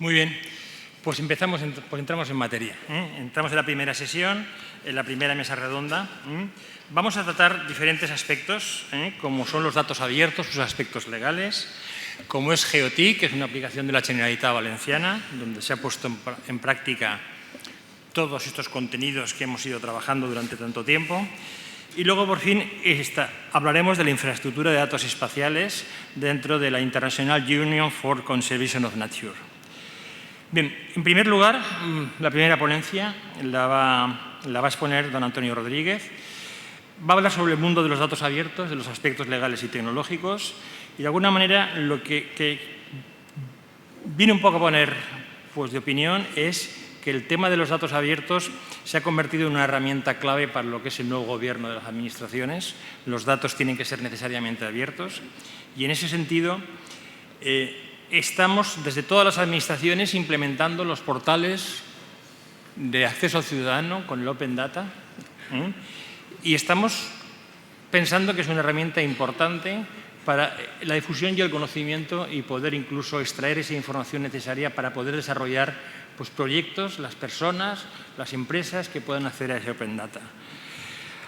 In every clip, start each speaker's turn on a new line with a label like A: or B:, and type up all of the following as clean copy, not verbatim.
A: Muy bien, pues entramos en materia. Entramos en la primera sesión, en la primera mesa redonda. Vamos a tratar diferentes aspectos, como son los datos abiertos, sus aspectos legales, como es GeoTIC, que es una aplicación de la Generalitat Valenciana, donde se ha puesto en práctica todos estos contenidos que hemos ido trabajando durante tanto tiempo. Y luego, por fin, hablaremos de la infraestructura de datos espaciales dentro de la International Union for Conservation of Nature. Bien, en primer lugar, la primera ponencia la va a exponer don Antonio Rodríguez. Va a hablar sobre el mundo de los datos abiertos, de los aspectos legales y tecnológicos, y de alguna manera lo que viene un poco a poner de opinión es que el tema de los datos abiertos se ha convertido en una herramienta clave para lo que es el nuevo gobierno de las administraciones. Los datos tienen que ser necesariamente abiertos y en ese sentido estamos desde todas las administraciones implementando los portales de acceso al ciudadano con el Open Data y estamos pensando que es una herramienta importante para la difusión y el conocimiento y poder incluso extraer esa información necesaria para poder desarrollar proyectos, las personas, las empresas que puedan acceder a ese Open Data.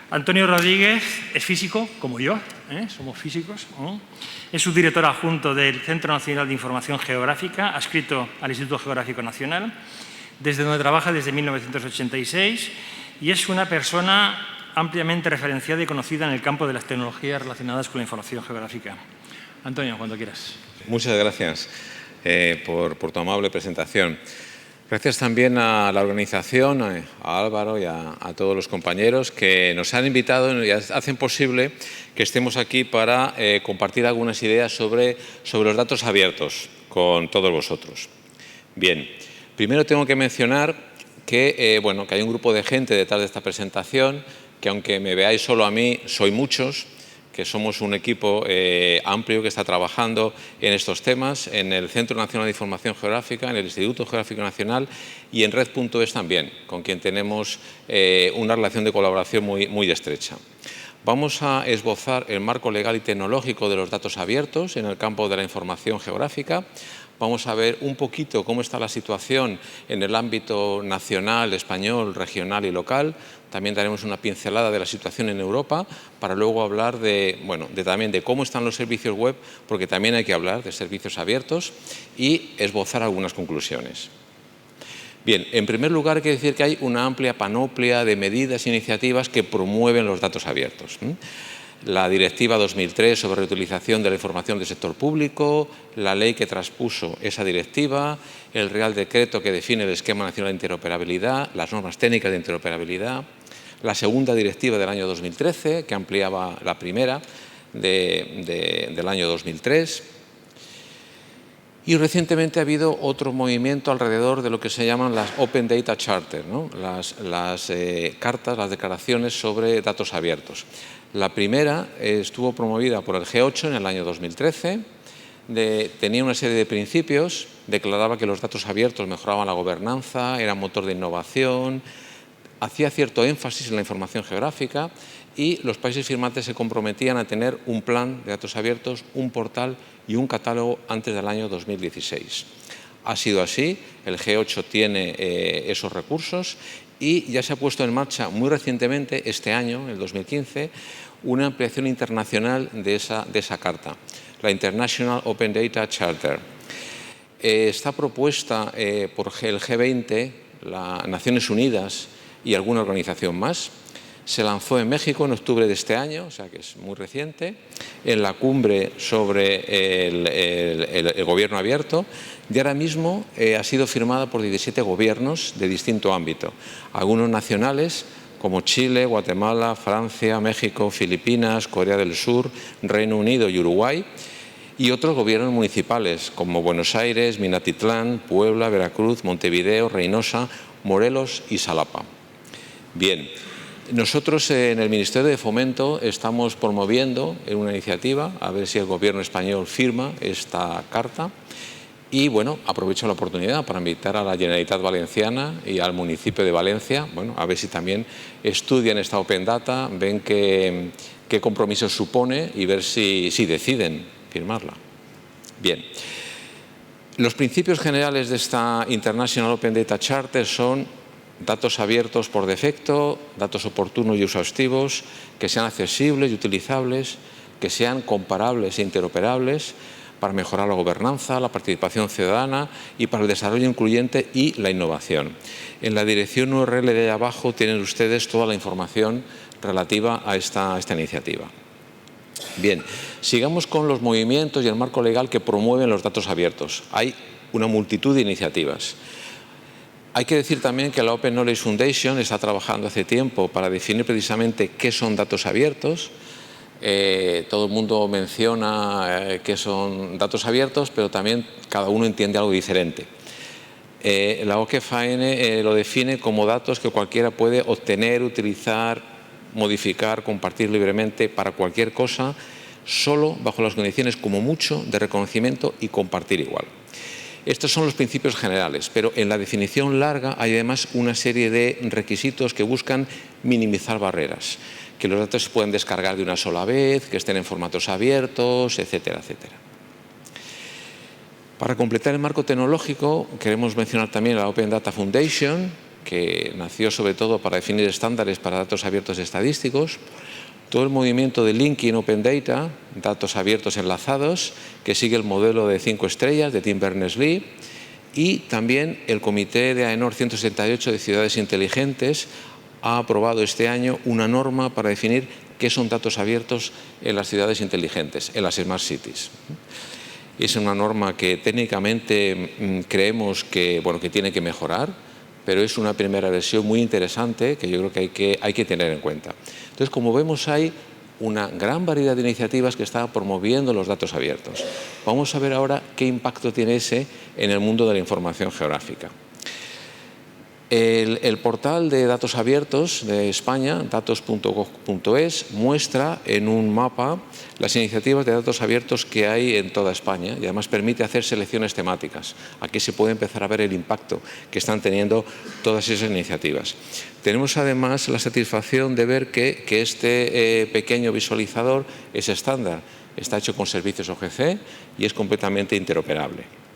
A: Antonio Rodríguez es físico, como yo, somos físicos. Es subdirector adjunto del Centro Nacional de Información Geográfica, adscrito al Instituto Geográfico Nacional, desde donde trabaja desde 1986 y es una persona ampliamente referenciada y conocida en el campo de las tecnologías relacionadas con la información geográfica. Antonio, cuando quieras.
B: Muchas gracias por tu amable presentación. Gracias también a la organización, a Álvaro y a todos los compañeros que nos han invitado y hacen posible que estemos aquí para compartir algunas ideas sobre los datos abiertos con todos vosotros. Bien, primero tengo que mencionar que hay un grupo de gente detrás de esta presentación, que aunque me veáis solo a mí, soy muchos, que somos un equipo amplio que está trabajando en estos temas, en el Centro Nacional de Información Geográfica, en el Instituto Geográfico Nacional y en Red.es también, con quien tenemos una relación de colaboración muy estrecha. Vamos a esbozar el marco legal y tecnológico de los datos abiertos en el campo de la información geográfica. Vamos a ver un poquito cómo está la situación en el ámbito nacional, español, regional y local. También daremos una pincelada de la situación en Europa para luego hablar también de cómo están los servicios web, porque también hay que hablar de servicios abiertos y esbozar algunas conclusiones. Bien, en primer lugar, hay que decir que hay una amplia panoplia de medidas e iniciativas que promueven los datos abiertos. La Directiva 2003 sobre reutilización de la información del sector público, la ley que traspuso esa directiva, el Real Decreto que define el Esquema Nacional de Interoperabilidad, las normas técnicas de interoperabilidad, la segunda directiva del año 2013, que ampliaba la primera del año 2003. Y recientemente ha habido otro movimiento alrededor de lo que se llaman las Open Data Charter, las cartas, las declaraciones sobre datos abiertos. La primera estuvo promovida por el G8 en el año 2013. Tenía una serie de principios, declaraba que los datos abiertos mejoraban la gobernanza, eran motor de innovación, hacía cierto énfasis en la información geográfica y los países firmantes se comprometían a tener un plan de datos abiertos, un portal y un catálogo antes del año 2016. Ha sido así, el G8 tiene esos recursos y ya se ha puesto en marcha muy recientemente, este año, en el 2015, una ampliación internacional de esa carta, la International Open Data Charter. Está propuesta por el G20, las Naciones Unidas y alguna organización más. Se lanzó en México en octubre de este año, o sea que es muy reciente, en la cumbre sobre el gobierno abierto y ahora mismo ha sido firmada por 17 gobiernos de distinto ámbito, algunos nacionales como Chile, Guatemala, Francia, México, Filipinas, Corea del Sur, Reino Unido y Uruguay, y otros gobiernos municipales como Buenos Aires, Minatitlán, Puebla, Veracruz, Montevideo, Reynosa, Morelos y Xalapa. Bien, nosotros en el Ministerio de Fomento estamos promoviendo una iniciativa, a ver si el gobierno español firma esta carta. Y aprovecho la oportunidad para invitar a la Generalitat Valenciana y al municipio de Valencia, a ver si también estudian esta Open Data, ven qué compromiso supone y ver si deciden firmarla. Bien. Los principios generales de esta International Open Data Charter son datos abiertos por defecto, datos oportunos y exhaustivos, que sean accesibles y utilizables, que sean comparables e interoperables para mejorar la gobernanza, la participación ciudadana y para el desarrollo incluyente y la innovación. En la dirección URL de ahí abajo tienen ustedes toda la información relativa a esta iniciativa. Bien, sigamos con los movimientos y el marco legal que promueven los datos abiertos. Hay una multitud de iniciativas. Hay que decir también que la Open Knowledge Foundation está trabajando hace tiempo para definir precisamente qué son datos abiertos. Todo el mundo menciona qué son datos abiertos, pero también cada uno entiende algo diferente. La OCFAN lo define como datos que cualquiera puede obtener, utilizar, modificar, compartir libremente para cualquier cosa, solo bajo las condiciones como mucho de reconocimiento y compartir igual. Estos son los principios generales, pero en la definición larga hay además una serie de requisitos que buscan minimizar barreras, que los datos se pueden descargar de una sola vez, que estén en formatos abiertos, etcétera, etcétera. Para completar el marco tecnológico, queremos mencionar también la Open Data Foundation, que nació sobre todo para definir estándares para datos abiertos estadísticos, todo el movimiento de Linking Open Data, datos abiertos enlazados, que sigue el modelo de 5 estrellas de Tim Berners-Lee, y también el Comité de AENOR 168 de Ciudades Inteligentes ha aprobado este año una norma para definir qué son datos abiertos en las ciudades inteligentes, en las Smart Cities. Es una norma que técnicamente creemos que tiene que mejorar, pero es una primera versión muy interesante que yo creo que hay que tener en cuenta. Entonces, como vemos, hay una gran variedad de iniciativas que están promoviendo los datos abiertos. Vamos a ver ahora qué impacto tiene ese en el mundo de la información geográfica. El portal de datos abiertos de España, datos.gov.es, muestra en un mapa las iniciativas de datos abiertos que hay en toda España y además permite hacer selecciones temáticas. Aquí se puede empezar a ver el impacto que están teniendo todas esas iniciativas. Tenemos además la satisfacción de ver que este pequeño visualizador es estándar, está hecho con servicios OGC y es completamente interoperable.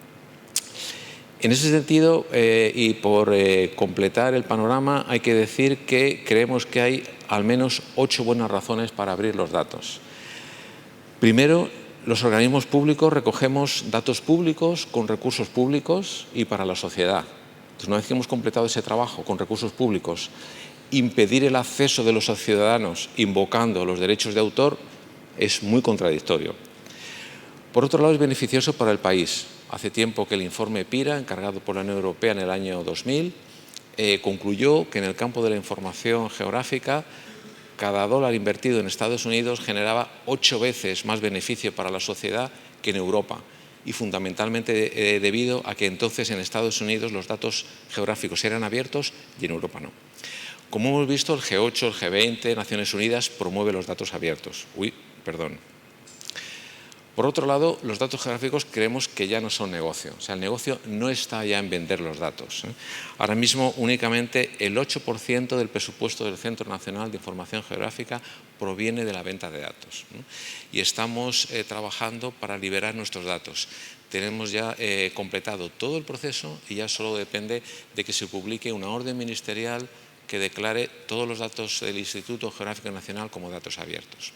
B: En ese sentido, y por completar el panorama, hay que decir que creemos que hay al menos 8 buenas razones para abrir los datos. Primero, los organismos públicos recogemos datos públicos con recursos públicos y para la sociedad. Entonces, una vez que hemos completado ese trabajo con recursos públicos, impedir el acceso de los ciudadanos invocando los derechos de autor es muy contradictorio. Por otro lado, es beneficioso para el país. Hace tiempo que el informe PIRA, encargado por la Unión Europea en el año 2000, concluyó que en el campo de la información geográfica, cada dólar invertido en Estados Unidos generaba 8 veces más beneficio para la sociedad que en Europa, y fundamentalmente debido a que entonces en Estados Unidos los datos geográficos eran abiertos y en Europa no. Como hemos visto, el G8, el G20, Naciones Unidas promueve los datos abiertos. Por otro lado, los datos geográficos creemos que ya no son negocio. O sea, el negocio no está ya en vender los datos. Ahora mismo únicamente el 8% del presupuesto del Centro Nacional de Información Geográfica proviene de la venta de datos. Y estamos trabajando para liberar nuestros datos. Tenemos ya completado todo el proceso y ya solo depende de que se publique una orden ministerial que declare todos los datos del Instituto Geográfico Nacional como datos abiertos.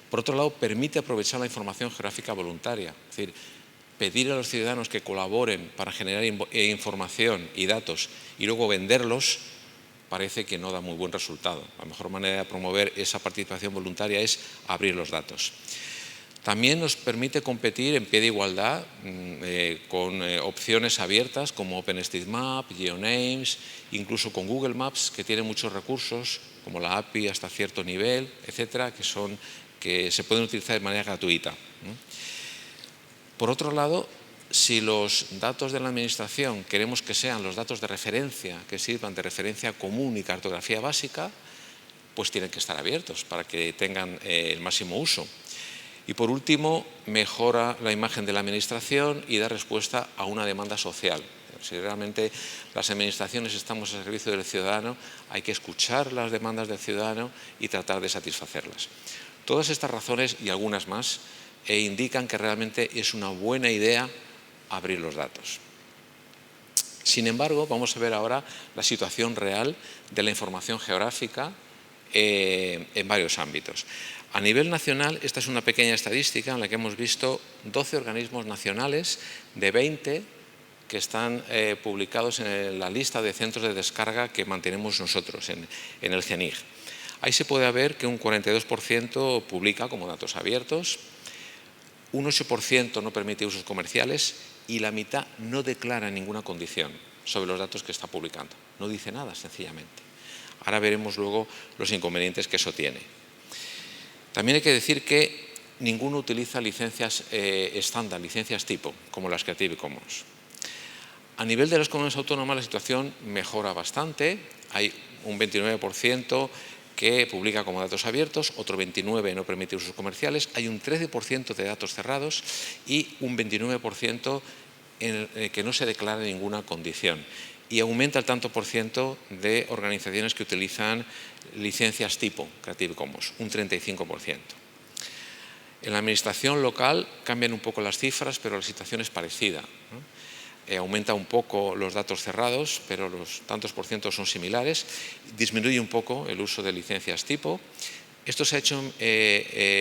B: Por otro lado, permite aprovechar la información geográfica voluntaria, es decir, pedir a los ciudadanos que colaboren para generar información y datos y luego venderlos, parece que no da muy buen resultado. La mejor manera de promover esa participación voluntaria es abrir los datos. También nos permite competir en pie de igualdad con opciones abiertas como OpenStreetMap, GeoNames, incluso con Google Maps, que tiene muchos recursos, como la API hasta cierto nivel, etcétera, que se pueden utilizar de manera gratuita. Por otro lado, si los datos de la Administración queremos que sean los datos de referencia, que sirvan de referencia común y cartografía básica, pues tienen que estar abiertos para que tengan el máximo uso. Y por último, mejora la imagen de la Administración y da respuesta a una demanda social. Si realmente las administraciones estamos al servicio del ciudadano, hay que escuchar las demandas del ciudadano y tratar de satisfacerlas. Todas estas razones y algunas más indican que realmente es una buena idea abrir los datos. Sin embargo, vamos a ver ahora la situación real de la información geográfica en varios ámbitos. A nivel nacional, esta es una pequeña estadística en la que hemos visto 12 organismos nacionales de 20 que están publicados en la lista de centros de descarga que mantenemos nosotros en el CENIG. Ahí se puede ver que un 42% publica como datos abiertos, un 8% no permite usos comerciales y la mitad no declara ninguna condición sobre los datos que está publicando. No dice nada, sencillamente. Ahora veremos luego los inconvenientes que eso tiene. También hay que decir que ninguno utiliza licencias estándar, licencias tipo, como las Creative Commons. A nivel de las comunidades autónomas la situación mejora bastante. Hay un 29% que publica como datos abiertos, otro 29% no permite usos comerciales, hay un 13% de datos cerrados y un 29% en el que no se declara ninguna condición. Y aumenta el tanto por ciento de organizaciones que utilizan licencias tipo Creative Commons, un 35%. En la administración local cambian un poco las cifras, pero la situación es parecida, ¿no? Aumenta un poco los datos cerrados, pero los tantos por ciento son similares. Disminuye un poco el uso de licencias tipo. Esto se ha hecho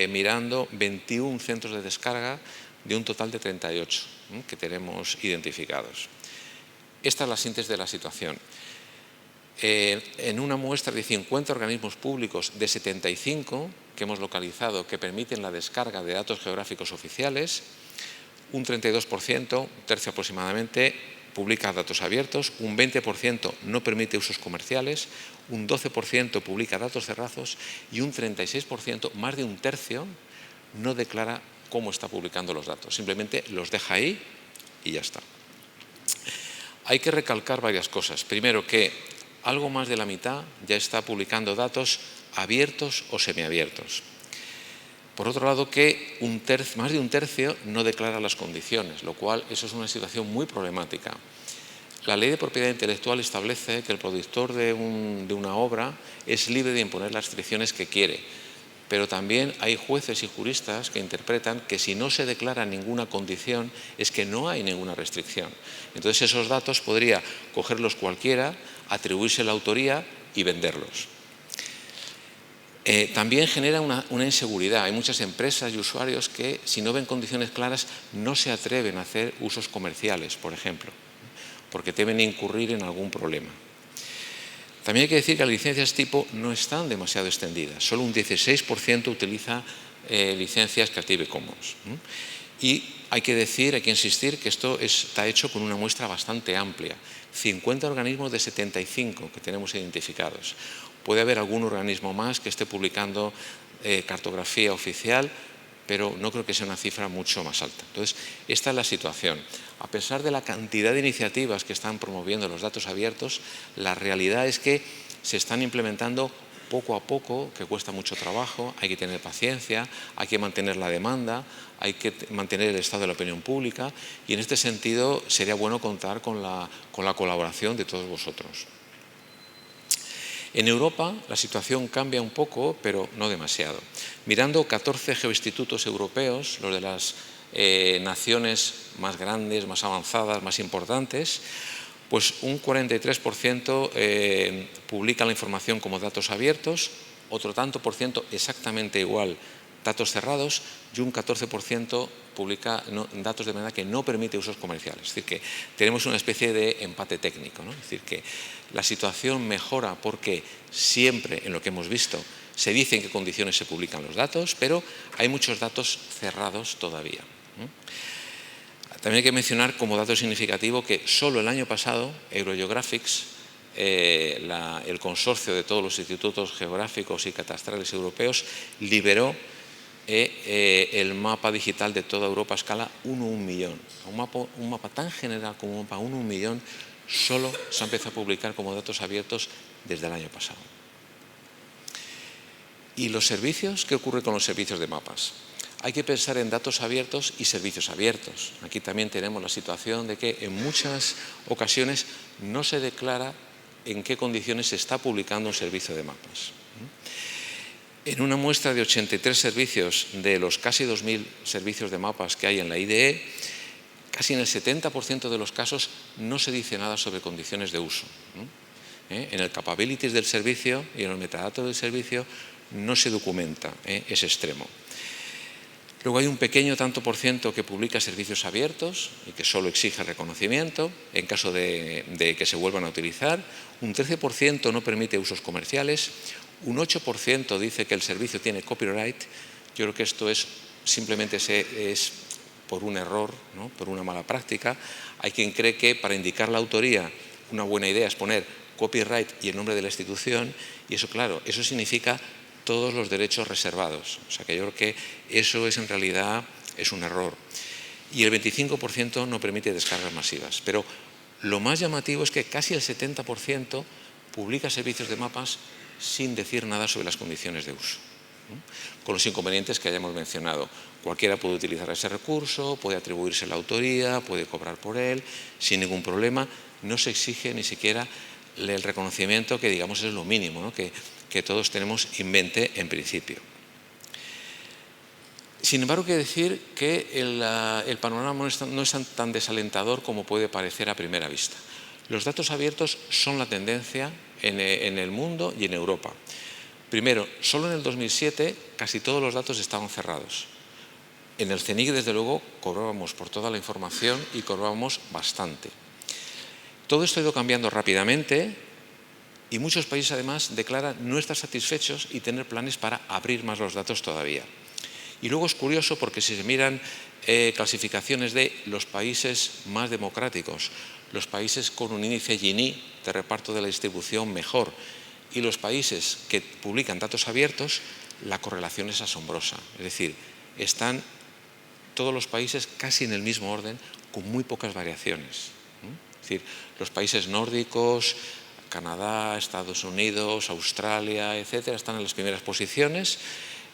B: mirando 21 centros de descarga de un total de 38 que tenemos identificados. Esta es la síntesis de la situación. En una muestra de 50 organismos públicos de 75 que hemos localizado que permiten la descarga de datos geográficos oficiales, un 32%, un tercio aproximadamente, publica datos abiertos, un 20% no permite usos comerciales, un 12% publica datos cerrados y un 36%, más de un tercio, no declara cómo está publicando los datos. Simplemente los deja ahí y ya está. Hay que recalcar varias cosas. Primero, que algo más de la mitad ya está publicando datos abiertos o semiabiertos. Por otro lado, que más de un tercio no declara las condiciones, lo cual eso es una situación muy problemática. La Ley de Propiedad Intelectual establece que el productor de una obra es libre de imponer las restricciones que quiere, pero también hay jueces y juristas que interpretan que si no se declara ninguna condición es que no hay ninguna restricción. Entonces esos datos podría cogerlos cualquiera, atribuirse la autoría y venderlos. También genera una inseguridad. Hay muchas empresas y usuarios que, si no ven condiciones claras, no se atreven a hacer usos comerciales, por ejemplo, porque temen incurrir en algún problema. También hay que decir que las licencias tipo no están demasiado extendidas. Solo un 16% utiliza licencias Creative Commons. Y hay que insistir que esto está hecho con una muestra bastante amplia. 50 organismos de 75 que tenemos identificados. Puede haber algún organismo más que esté publicando cartografía oficial, pero no creo que sea una cifra mucho más alta. Entonces, esta es la situación. A pesar de la cantidad de iniciativas que están promoviendo los datos abiertos, la realidad es que se están implementando poco a poco, que cuesta mucho trabajo, hay que tener paciencia, hay que mantener la demanda, hay que mantener el estado de la opinión pública y en este sentido sería bueno contar con la colaboración de todos vosotros. En Europa la situación cambia un poco, pero no demasiado. Mirando 14 geoinstitutos europeos, los de las naciones más grandes, más avanzadas, más importantes, pues un 43% publica la información como datos abiertos, otro tanto por ciento exactamente igual datos cerrados y un 14% publica datos de manera que no permite usos comerciales. Es decir, que tenemos una especie de empate técnico, ¿no? Es decir, que la situación mejora porque siempre, en lo que hemos visto, se dice en qué condiciones se publican los datos, pero hay muchos datos cerrados todavía. También hay que mencionar como dato significativo que solo el año pasado Eurogeographics, el consorcio de todos los institutos geográficos y catastrales europeos, liberó el mapa digital de toda Europa a escala 1 a 1 millón. Un mapa tan general como un mapa 1 a 1 millón solo se ha empezado a publicar como datos abiertos desde el año pasado. ¿Y los servicios? ¿Qué ocurre con los servicios de mapas? Hay que pensar en datos abiertos y servicios abiertos. Aquí también tenemos la situación de que en muchas ocasiones no se declara en qué condiciones se está publicando un servicio de mapas. En una muestra de 83 servicios de los casi 2.000 servicios de mapas que hay en la IDE, casi en el 70% de los casos no se dice nada sobre condiciones de uso. En el capabilities del servicio y en el metadatos del servicio no se documenta ese extremo. Luego hay un pequeño tanto por ciento que publica servicios abiertos y que solo exige reconocimiento en caso de que se vuelvan a utilizar. Un 13% no permite usos comerciales. Un 8% dice que el servicio tiene copyright. Yo creo que esto es simplemente es por un error, ¿no? Por una mala práctica. Hay quien cree que para indicar la autoría una buena idea es poner copyright y el nombre de la institución, y eso, claro, eso significa todos los derechos reservados. O sea que yo creo que eso en realidad es un error. Y el 25% no permite descargas masivas. Pero lo más llamativo es que casi el 70% publica servicios de mapas sin decir nada sobre las condiciones de uso, ¿no? Con los inconvenientes que hayamos mencionado. Cualquiera puede utilizar ese recurso, puede atribuirse la autoría, puede cobrar por él, sin ningún problema. No se exige ni siquiera el reconocimiento, que digamos es lo mínimo, ¿no? que todos tenemos en mente en principio. Sin embargo, hay que decir que el panorama no es tan desalentador como puede parecer a primera vista. Los datos abiertos son la tendencia en el mundo y en Europa. Primero, solo en el 2007 casi todos los datos estaban cerrados. En el CNIC, desde luego, cobrábamos por toda la información y cobrábamos bastante. Todo esto ha ido cambiando rápidamente y muchos países además declaran no estar satisfechos y tener planes para abrir más los datos todavía. Y luego es curioso porque si se miran clasificaciones de los países más democráticos, los países con un índice Gini de reparto de la distribución mejor y los países que publican datos abiertos, la correlación es asombrosa. Es decir, están todos los países casi en el mismo orden con muy pocas variaciones. Es decir, los países nórdicos, Canadá, Estados Unidos, Australia, etcétera, están en las primeras posiciones.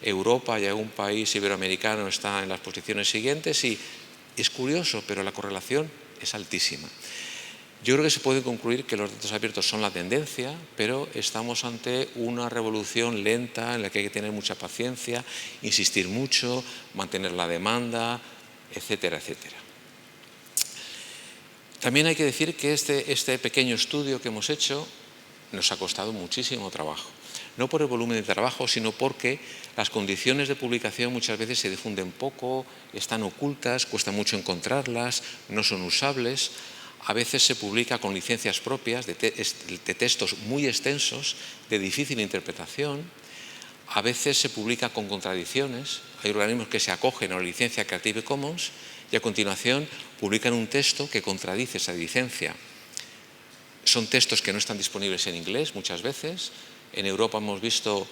B: Europa y algún país iberoamericano está en las posiciones siguientes y es curioso, pero la correlación es altísima. Yo creo que se puede concluir que los datos abiertos son la tendencia, pero estamos ante una revolución lenta en la que hay que tener mucha paciencia, insistir mucho, mantener la demanda, etcétera, etcétera. También hay que decir que este pequeño estudio que hemos hecho nos ha costado muchísimo trabajo. No por el volumen de trabajo, sino porque las condiciones de publicación muchas veces se difunden poco, están ocultas, cuesta mucho encontrarlas, no son usables. A veces se publica con licencias propias de textos muy extensos, de difícil interpretación. A veces se publica con contradicciones. Hay organismos que se acogen a la licencia Creative Commons y a continuación publican un texto que contradice esa licencia. Son textos que no están disponibles en inglés muchas veces. En Europa hemos visto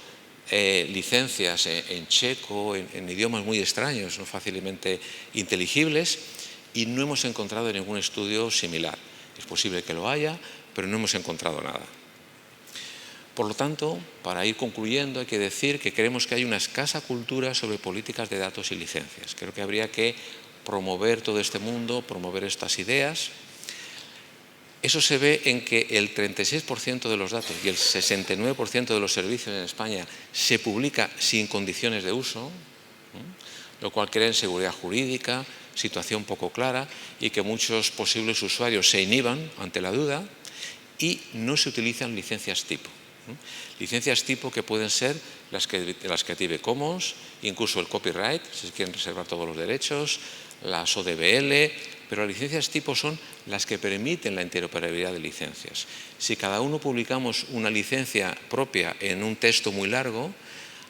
B: licencias en checo, en idiomas muy extraños, no fácilmente inteligibles, y no hemos encontrado ningún estudio similar. Es posible que lo haya, pero no hemos encontrado nada. Por lo tanto, para ir concluyendo, hay que decir que creemos que hay una escasa cultura sobre políticas de datos y licencias. Creo que habría que promover todo este mundo, promover estas ideas. Eso se ve en que el 36% de los datos y el 69% de los servicios en España se publica sin condiciones de uso, lo cual crea inseguridad jurídica, situación poco clara y que muchos posibles usuarios se inhiban ante la duda y no se utilizan licencias tipo. Licencias tipo que pueden ser las Creative Commons, incluso el copyright, si se quieren reservar todos los derechos, las ODBL, pero las licencias tipo son las que permiten la interoperabilidad de licencias. Si cada uno publicamos una licencia propia en un texto muy largo,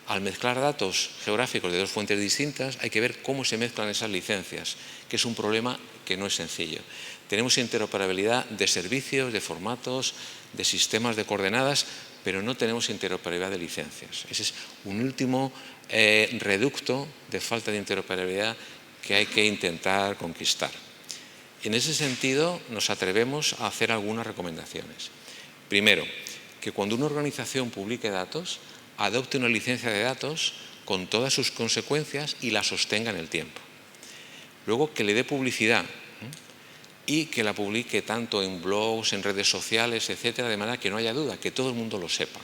B: al mezclar datos geográficos de dos fuentes distintas, hay que ver cómo se mezclan esas licencias, que es un problema que no es sencillo. Tenemos interoperabilidad de servicios, de formatos, de sistemas de coordenadas, pero no tenemos interoperabilidad de licencias. Ese es un último reducto de falta de interoperabilidad que hay que intentar conquistar. En ese sentido, nos atrevemos a hacer algunas recomendaciones. Primero, que cuando una organización publique datos, adopte una licencia de datos con todas sus consecuencias y la sostenga en el tiempo. Luego, que le dé publicidad y que la publique tanto en blogs, en redes sociales, etcétera, de manera que no haya duda, que todo el mundo lo sepa.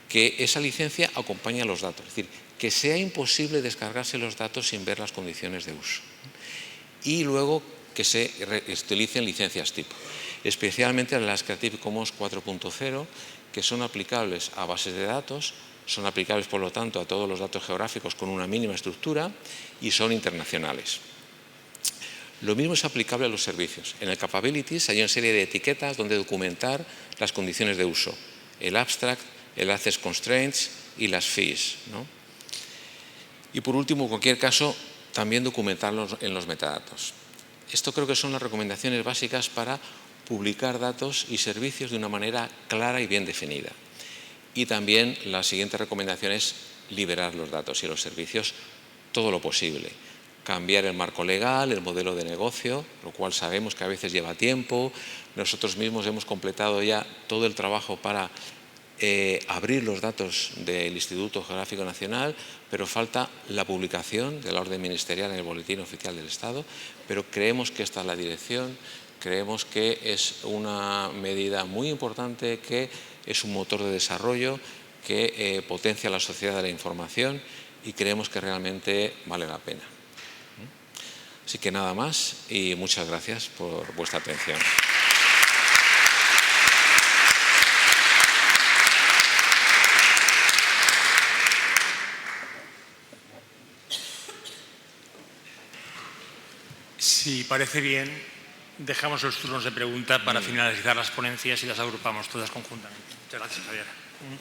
B: Que esa licencia acompañe a los datos, es decir, que sea imposible descargarse los datos sin ver las condiciones de uso. y luego que se utilicen licencias tipo, especialmente las Creative Commons 4.0, que son aplicables a bases de datos, son aplicables, por lo tanto, a todos los datos geográficos con una mínima estructura y son internacionales. Lo mismo es aplicable a los servicios. En el Capabilities hay una serie de etiquetas donde documentar las condiciones de uso, el abstract, el access constraints y las fees, ¿no? Y por último, en cualquier caso, también documentarlos en los metadatos. Esto creo que son las recomendaciones básicas para publicar datos y servicios de una manera clara y bien definida. Y también la siguiente recomendación es liberar los datos y los servicios todo lo posible. Cambiar el marco legal, el modelo de negocio, lo cual sabemos que a veces lleva tiempo. Nosotros mismos hemos completado ya todo el trabajo para abrir los datos del Instituto Geográfico Nacional, pero falta la publicación de la orden ministerial en el Boletín Oficial del Estado, pero creemos que esta es la dirección, creemos que es una medida muy importante, que es un motor de desarrollo, que potencia la sociedad de la información y creemos que realmente vale la pena. Así que nada más y muchas gracias por vuestra atención.
A: Si parece bien, dejamos los turnos de pregunta para finalizar las ponencias y las agrupamos todas conjuntamente. Muchas gracias, Javier.